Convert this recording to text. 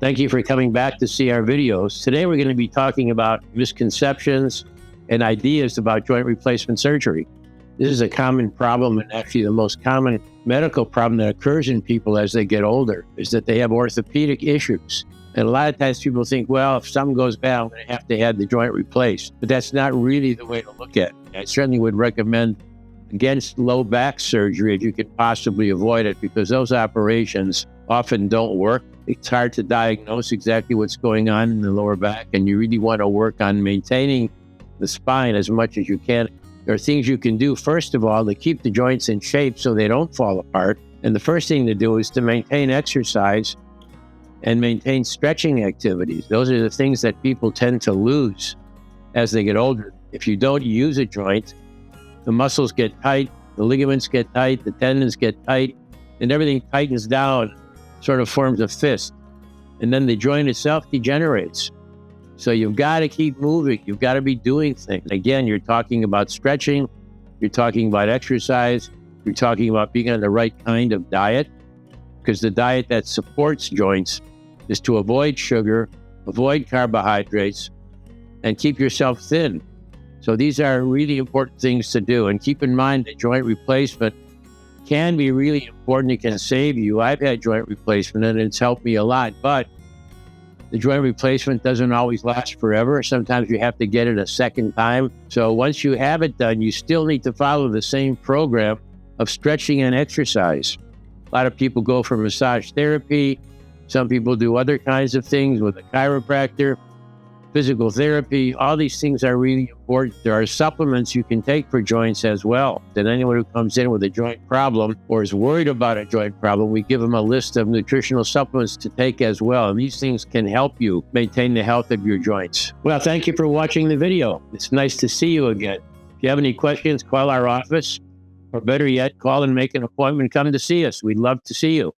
Thank you for coming back to see our videos. Today we're going to be talking about misconceptions and ideas about joint replacement surgery. This is a common problem, and actually the most common medical problem that occurs in people as they get older is that they have orthopedic issues. And a lot of times people think, well, if something goes bad, I'm going to have the joint replaced. But that's not really the way to look at it. I certainly would recommend against low back surgery if you could possibly avoid it, because those operations often don't work. It's hard to diagnose exactly what's going on in the lower back, and you really want to work on maintaining the spine as much as you can. There are things you can do, first of all, to keep the joints in shape so they don't fall apart. And the first thing to do is to maintain exercise and maintain stretching activities. Those are the things that people tend to lose as they get older. If you don't use a joint, the muscles get tight, the ligaments get tight, the tendons get tight, and everything tightens down, sort of forms a fist. And then the joint itself degenerates. So you've got to keep moving. You've got to be doing things. Again, you're talking about stretching. You're talking about exercise. You're talking about being on the right kind of diet, because the diet that supports joints is to avoid sugar, avoid carbohydrates, and keep yourself thin. So these are really important things to do. And keep in mind that joint replacement can be really important. It can save you. I've had joint replacement and it's helped me a lot, but the joint replacement doesn't always last forever. Sometimes you have to get it a second time. So once you have it done, you still need to follow the same program of stretching and exercise. A lot of people go for massage therapy. Some people do other kinds of things with a chiropractor, physical therapy. All these things are really important. There are supplements you can take for joints as well. And anyone who comes in with a joint problem or is worried about a joint problem, we give them a list of nutritional supplements to take as well. And these things can help you maintain the health of your joints. Well, thank you for watching the video. It's nice to see you again. If you have any questions, call our office, or better yet, call and make an appointment. Come to see us. We'd love to see you.